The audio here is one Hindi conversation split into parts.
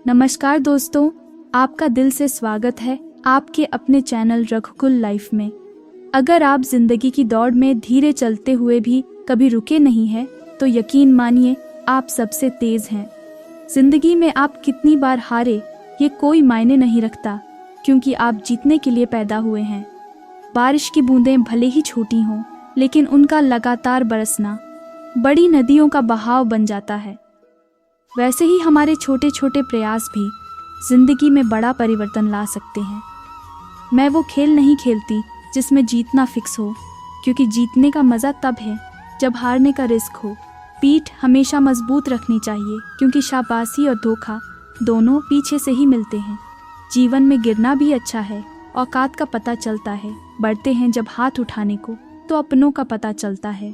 नमस्कार दोस्तों, आपका दिल से स्वागत है आपके अपने चैनल रघुकुल लाइफ में। अगर आप जिंदगी की दौड़ में धीरे चलते हुए भी कभी रुके नहीं हैं, तो यकीन मानिए आप सबसे तेज हैं। जिंदगी में आप कितनी बार हारे ये कोई मायने नहीं रखता, क्योंकि आप जीतने के लिए पैदा हुए हैं। बारिश की बूंदें भले ही छोटी हों, लेकिन उनका लगातार बरसना बड़ी नदियों का बहाव बन जाता है। वैसे ही हमारे छोटे छोटे प्रयास भी जिंदगी में बड़ा परिवर्तन ला सकते हैं। मैं वो खेल नहीं खेलती जिसमें जीतना फिक्स हो, क्योंकि जीतने का मज़ा तब है जब हारने का रिस्क हो। पीठ हमेशा मजबूत रखनी चाहिए, क्योंकि शाबाशी और धोखा दोनों पीछे से ही मिलते हैं। जीवन में गिरना भी अच्छा है, औकात का पता चलता है। बढ़ते हैं जब हाथ उठाने को, तो अपनों का पता चलता है।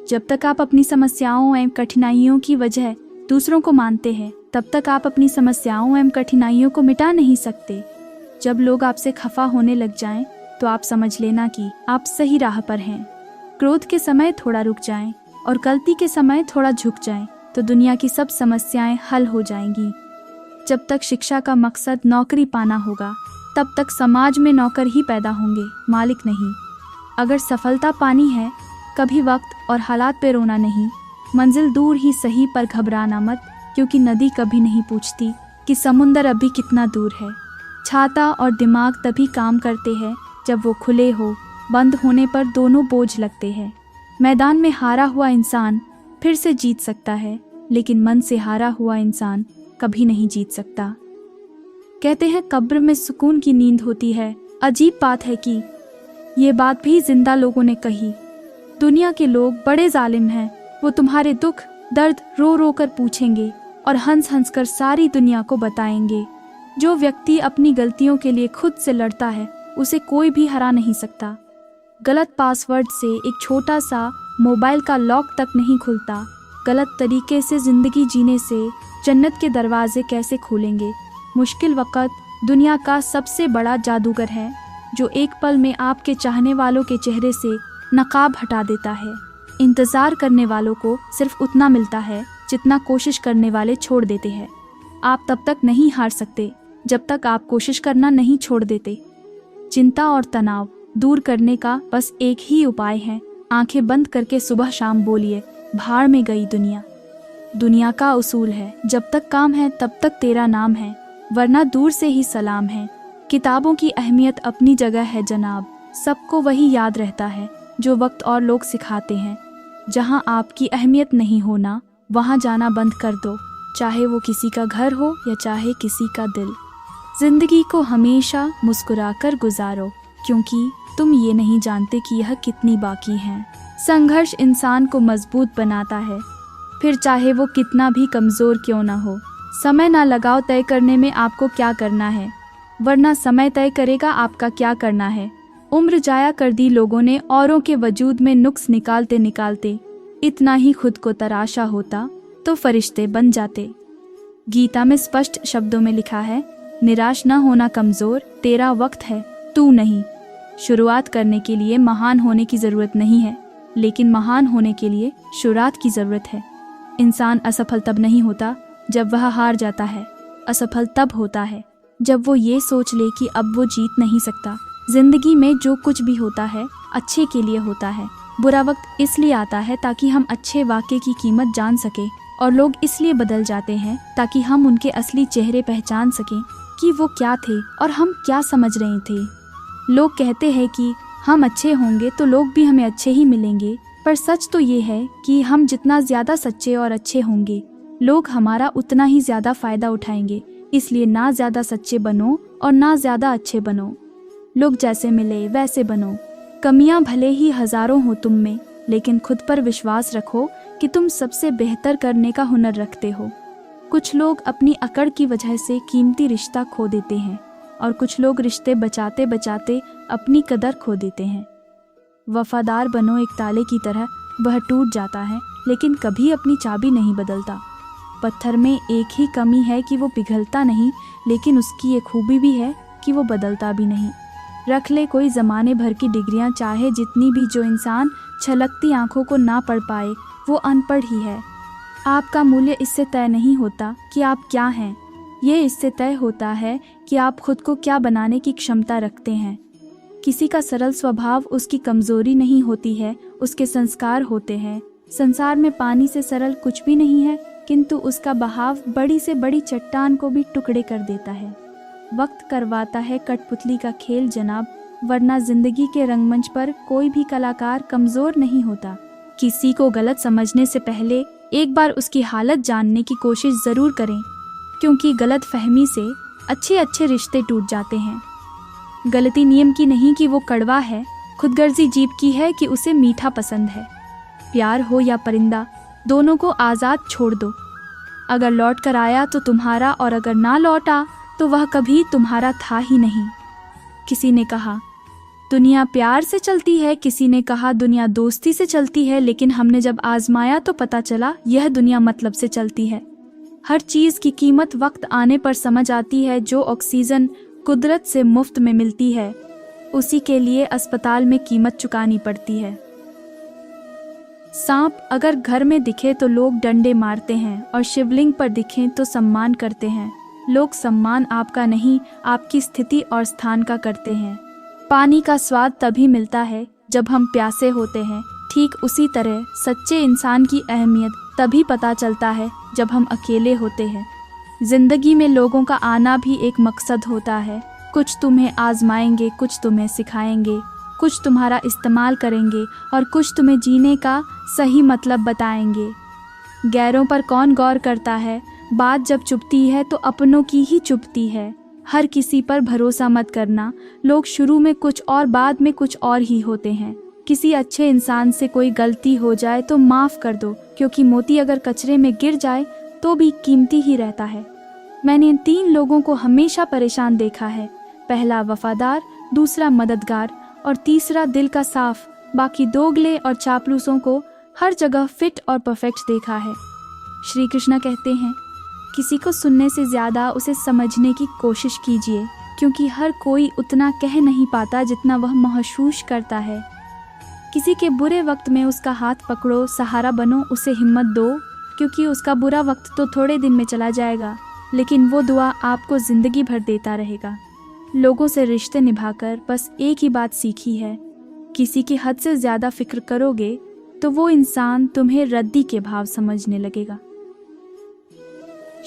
जब तक आप अपनी समस्याओं एवं कठिनाइयों की वजह दूसरों को मानते हैं, तब तक आप अपनी समस्याओं एवं कठिनाइयों को मिटा नहीं सकते। जब लोग आपसे खफा होने लग जाएं, तो आप समझ लेना कि आप सही राह पर हैं। क्रोध के समय थोड़ा रुक जाएं और गलती के समय थोड़ा झुक जाएं, तो दुनिया की सब समस्याएं हल हो जाएंगी। जब तक शिक्षा का मकसद नौकरी पाना होगा, तब तक समाज में नौकर ही पैदा होंगे, मालिक नहीं। अगर सफलता पानी है, कभी वक्त और हालात पे रोना नहीं। मंजिल दूर ही सही, पर घबराना मत, क्योंकि नदी कभी नहीं पूछती कि समुंदर अभी कितना दूर है। छाता और दिमाग तभी काम करते हैं जब वो खुले हो, बंद होने पर दोनों बोझ लगते हैं। मैदान में हारा हुआ इंसान फिर से जीत सकता है, लेकिन मन से हारा हुआ इंसान कभी नहीं जीत सकता। कहते हैं कब्र में सुकून की नींद होती है। अजीब बात है कि ये बात भी जिंदा लोगों ने कही। दुनिया के लोग बड़े जालिम हैं। वो तुम्हारे दुख दर्द रो रो कर पूछेंगे और हंस हंस कर सारी दुनिया को बताएंगे। जो व्यक्ति अपनी गलतियों के लिए खुद से लड़ता है, उसे कोई भी हरा नहीं सकता। गलत पासवर्ड से एक छोटा सा मोबाइल का लॉक तक नहीं खुलता। गलत तरीके से जिंदगी जीने से जन्नत के दरवाजे कैसे खुलेंगे। मुश्किल वक्त दुनिया का सबसे बड़ा जादूगर है, जो एक पल में आपके चाहने वालों के चेहरे से नकाब हटा देता है। इंतज़ार करने वालों को सिर्फ उतना मिलता है जितना कोशिश करने वाले छोड़ देते हैं। आप तब तक नहीं हार सकते जब तक आप कोशिश करना नहीं छोड़ देते। चिंता और तनाव दूर करने का बस एक ही उपाय है। आंखें बंद करके सुबह शाम बोलिए, भाड़ में गई दुनिया। दुनिया का उसूल है, जब तक काम है तब तक तेरा नाम है, वरना दूर से ही सलाम है। किताबों की अहमियत अपनी जगह है जनाब, सबको वही याद रहता है जो वक्त और लोग सिखाते हैं। जहाँ आपकी अहमियत नहीं होना, वहाँ जाना बंद कर दो, चाहे वो किसी का घर हो या चाहे किसी का दिल। जिंदगी को हमेशा मुस्कुराकर गुजारो, क्योंकि तुम ये नहीं जानते कि यह कितनी बाकी है। संघर्ष इंसान को मजबूत बनाता है, फिर चाहे वो कितना भी कमज़ोर क्यों ना हो। समय ना लगाओ तय करने में आपको क्या करना है, वरना समय तय करेगा आपका क्या करना है। उम्र जाया कर दी लोगों ने औरों के वजूद में नुक्स निकालते निकालते। इतना ही खुद को तराशा होता तो फरिश्ते बन जाते। गीता में स्पष्ट शब्दों में लिखा है, निराश न होना कमज़ोर, तेरा वक्त है, तू नहीं। शुरुआत करने के लिए महान होने की ज़रूरत नहीं है, लेकिन महान होने के लिए शुरुआत की ज़रूरत है। इंसान असफल तब नहीं होता जब वह हार जाता है। असफल तब होता है जब वो ये सोच ले कि अब वो जीत नहीं सकता। जिंदगी में जो कुछ भी होता है अच्छे के लिए होता है। बुरा वक्त इसलिए आता है ताकि हम अच्छे वाक़े की कीमत जान सकें, और लोग इसलिए बदल जाते हैं ताकि हम उनके असली चेहरे पहचान सकें कि वो क्या थे और हम क्या समझ रहे थे। लोग कहते हैं कि हम अच्छे होंगे तो लोग भी हमें अच्छे ही मिलेंगे, पर सच तो ये है कि हम जितना ज़्यादा सच्चे और अच्छे होंगे, लोग हमारा उतना ही ज़्यादा फ़ायदा उठाएंगे। इसलिए ना ज़्यादा सच्चे बनो और ना ज़्यादा अच्छे बनो। लोग जैसे मिले वैसे बनो। कमियां भले ही हजारों हो तुम में, लेकिन खुद पर विश्वास रखो कि तुम सबसे बेहतर करने का हुनर रखते हो। कुछ लोग अपनी अकड़ की वजह से कीमती रिश्ता खो देते हैं, और कुछ लोग रिश्ते बचाते बचाते अपनी कदर खो देते हैं। वफादार बनो एक ताले की तरह, वह टूट जाता है लेकिन कभी अपनी चाबी नहीं बदलता। पत्थर में एक ही कमी है कि वो पिघलता नहीं, लेकिन उसकी ये खूबी भी है कि वो बदलता भी नहीं। रख ले कोई ज़माने भर की डिग्रियां चाहे जितनी भी, जो इंसान छलकती आंखों को ना पढ़ पाए वो अनपढ़ ही है। आपका मूल्य इससे तय नहीं होता कि आप क्या हैं, ये इससे तय होता है कि आप खुद को क्या बनाने की क्षमता रखते हैं। किसी का सरल स्वभाव उसकी कमजोरी नहीं होती है, उसके संस्कार होते हैं। संसार में पानी से सरल कुछ भी नहीं है, किंतु उसका बहाव बड़ी से बड़ी चट्टान को भी टुकड़े कर देता है। वक्त करवाता है कठपुतली का खेल जनाब, वरना जिंदगी के रंगमंच पर कोई भी कलाकार कमजोर नहीं होता। किसी को गलत समझने से पहले एक बार उसकी हालत जानने की कोशिश जरूर करें, क्योंकि गलत फहमी से अच्छे अच्छे रिश्ते टूट जाते हैं। गलती नियम की नहीं कि वो कड़वा है, खुदगर्जी जीभ की है कि उसे मीठा पसंद है। प्यार हो या परिंदा, दोनों को आज़ाद छोड़ दो। अगर लौट कर आया तो तुम्हारा, और अगर ना लौटा तो वह कभी तुम्हारा था ही नहीं। किसी ने कहा दुनिया प्यार से चलती है, किसी ने कहा दुनिया दोस्ती से चलती है, लेकिन हमने जब आजमाया तो पता चला यह दुनिया मतलब से चलती है। हर चीज़ की कीमत वक्त आने पर समझ आती है। जो ऑक्सीजन कुदरत से मुफ्त में मिलती है, उसी के लिए अस्पताल में कीमत चुकानी पड़ती है। सांप अगर घर में दिखे तो लोग डंडे मारते हैं, और शिवलिंग पर दिखें तो सम्मान करते हैं। लोग सम्मान आपका नहीं, आपकी स्थिति और स्थान का करते हैं। पानी का स्वाद तभी मिलता है जब हम प्यासे होते हैं। ठीक उसी तरह सच्चे इंसान की अहमियत तभी पता चलता है जब हम अकेले होते हैं। जिंदगी में लोगों का आना भी एक मकसद होता है। कुछ तुम्हें आजमाएंगे, कुछ तुम्हें सिखाएंगे, कुछ तुम्हारा इस्तेमाल करेंगे, और कुछ तुम्हें जीने का सही मतलब बताएंगे। गैरों पर कौन गौर करता है? बात जब चुभती है तो अपनों की ही चुभती है। हर किसी पर भरोसा मत करना। लोग शुरू में कुछ और बाद में कुछ और ही होते हैं। किसी अच्छे इंसान से कोई गलती हो जाए तो माफ़ कर दो, क्योंकि मोती अगर कचरे में गिर जाए तो भी कीमती ही रहता है। मैंने इन 3 लोगों को हमेशा परेशान देखा है। पहला वफादार, दूसरा मददगार, और तीसरा दिल का साफ। बाकी दोगले और चापलूसों को हर जगह फिट और परफेक्ट देखा है। श्री कृष्ण कहते हैं, किसी को सुनने से ज़्यादा उसे समझने की कोशिश कीजिए, क्योंकि हर कोई उतना कह नहीं पाता जितना वह महसूस करता है। किसी के बुरे वक्त में उसका हाथ पकड़ो, सहारा बनो, उसे हिम्मत दो, क्योंकि उसका बुरा वक्त तो थोड़े दिन में चला जाएगा, लेकिन वो दुआ आपको ज़िंदगी भर देता रहेगा। लोगों से रिश्ते निभाकर बस एक ही बात सीखी है, किसी की हद से ज़्यादा फिक्र करोगे तो वो इंसान तुम्हें रद्दी के भाव समझने लगेगा।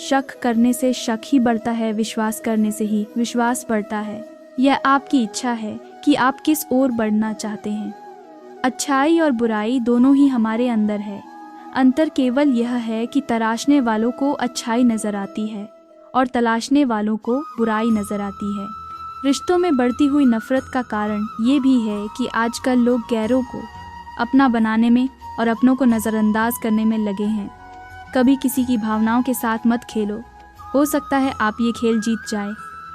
शक करने से शक ही बढ़ता है, विश्वास करने से ही विश्वास बढ़ता है। यह आपकी इच्छा है कि आप किस ओर बढ़ना चाहते हैं। अच्छाई और बुराई दोनों ही हमारे अंदर है। अंतर केवल यह है कि तराशने वालों को अच्छाई नज़र आती है और तलाशने वालों को बुराई नज़र आती है। रिश्तों में बढ़ती हुई नफ़रत का कारण ये भी है कि आजकल लोग गैरों को अपना बनाने में और अपनों को नज़रअंदाज करने में लगे हैं। कभी किसी की भावनाओं के साथ मत खेलो। हो सकता है आप ये खेल जीत जाए,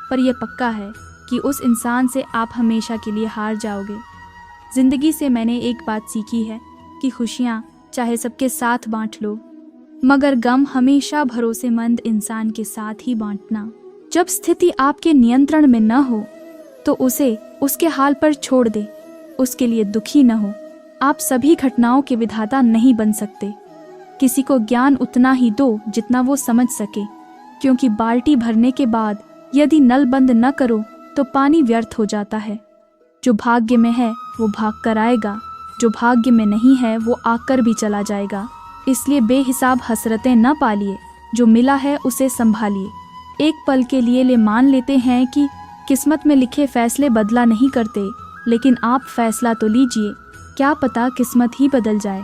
पर यह पक्का है कि उस इंसान से आप हमेशा के लिए हार जाओगे। ज़िंदगी से मैंने एक बात सीखी है कि खुशियाँ चाहे सबके साथ बांट लो, मगर गम हमेशा भरोसेमंद इंसान के साथ ही बांटना। जब स्थिति आपके नियंत्रण में न हो तो उसे उसके हाल पर छोड़ दे, उसके लिए दुखी न हो। आप सभी घटनाओं के विधाता नहीं बन सकते। किसी को ज्ञान उतना ही दो जितना वो समझ सके, क्योंकि बाल्टी भरने के बाद यदि नल बंद न करो तो पानी व्यर्थ हो जाता है। जो भाग्य में है वो भाग कर आएगा, जो भाग्य में नहीं है वो आकर भी चला जाएगा। इसलिए बेहिसाब हसरतें न पालिए, जो मिला है उसे संभालिए। एक पल के लिए ले मान लेते हैं कि किस्मत में लिखे फैसले बदला नहीं करते, लेकिन आप फैसला तो लीजिए, क्या पता किस्मत ही बदल जाए।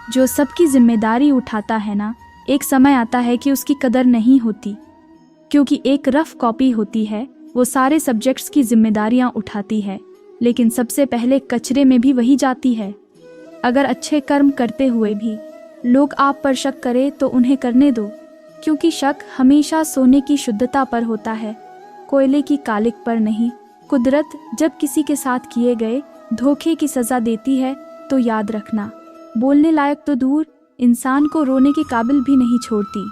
जो सबकी जिम्मेदारी उठाता है ना, एक समय आता है कि उसकी कदर नहीं होती, क्योंकि एक रफ कॉपी होती है, वो सारे सब्जेक्ट्स की जिम्मेदारियां उठाती है, लेकिन सबसे पहले कचरे में भी वही जाती है। अगर अच्छे कर्म करते हुए भी लोग आप पर शक करें तो उन्हें करने दो, क्योंकि शक हमेशा सोने की शुद्धता पर होता है, कोयले की कालिक पर नहीं। कुदरत जब किसी के साथ किए गए धोखे की सज़ा देती है तो याद रखना, बोलने लायक तो दूर, इंसान को रोने के काबिल भी नहीं छोड़ती।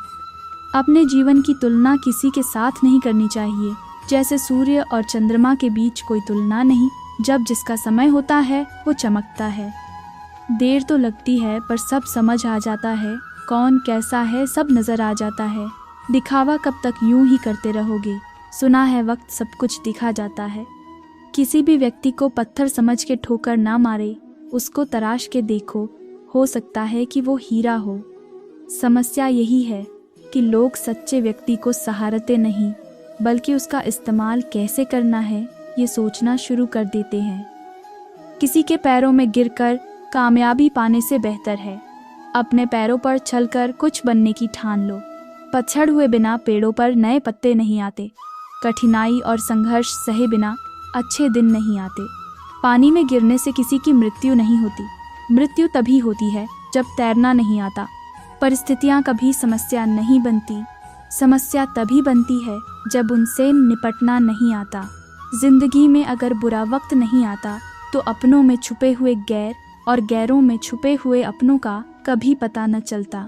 अपने जीवन की तुलना किसी के साथ नहीं करनी चाहिए। जैसे सूर्य और चंद्रमा के बीच कोई तुलना नहीं, जब जिसका समय होता है वो चमकता है। देर तो लगती है पर सब समझ आ जाता है, कौन कैसा है सब नज़र आ जाता है। दिखावा कब तक यूं ही करते रहोगे? सुना है वक्त सब कुछ दिखा जाता है। किसी भी व्यक्ति को पत्थर समझ के ठोकर ना मारे, उसको तराश के देखो, हो सकता है कि वो हीरा हो। समस्या यही है कि लोग सच्चे व्यक्ति को सहारते नहीं, बल्कि उसका इस्तेमाल कैसे करना है ये सोचना शुरू कर देते हैं। किसी के पैरों में गिरकर कामयाबी पाने से बेहतर है अपने पैरों पर चलकर कुछ बनने की ठान लो। पतझड़ हुए बिना पेड़ों पर नए पत्ते नहीं आते। कठिनाई और संघर्ष सहे बिना अच्छे दिन नहीं आते। पानी में गिरने से किसी की मृत्यु नहीं होती। मृत्यु तभी होती है जब तैरना नहीं आता। परिस्थितियाँ कभी समस्या नहीं बनती। समस्या तभी बनती है जब उनसे निपटना नहीं आता। जिंदगी में अगर बुरा वक्त नहीं आता तो अपनों में छुपे हुए गैर और गैरों में छुपे हुए अपनों का कभी पता न चलता।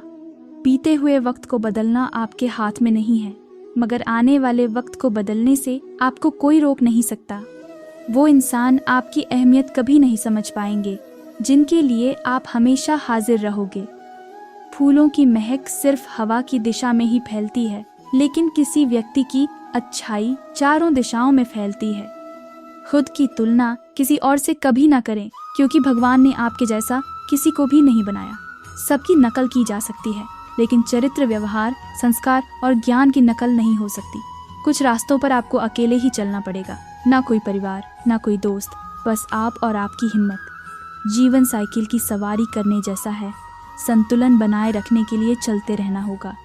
बीते हुए वक्त को बदलना आपके हाथ में नहीं है, मगर आने वाले वक्त को बदलने से आपको कोई रोक नहीं सकता। वो इंसान आपकी अहमियत कभी नहीं समझ पाएंगे जिनके लिए आप हमेशा हाजिर रहोगे। फूलों की महक सिर्फ हवा की दिशा में ही फैलती है, लेकिन किसी व्यक्ति की अच्छाई चारों दिशाओं में फैलती है। खुद की तुलना किसी और से कभी ना करें, क्योंकि भगवान ने आपके जैसा किसी को भी नहीं बनाया। सबकी नकल की जा सकती है, लेकिन चरित्र, व्यवहार, संस्कार और ज्ञान की नकल नहीं हो सकती। कुछ रास्तों पर आपको अकेले ही चलना पड़ेगा, ना कोई परिवार, ना कोई दोस्त, बस आप और आपकी हिम्मत। जीवन साइकिल की सवारी करने जैसा है, संतुलन बनाए रखने के लिए चलते रहना होगा।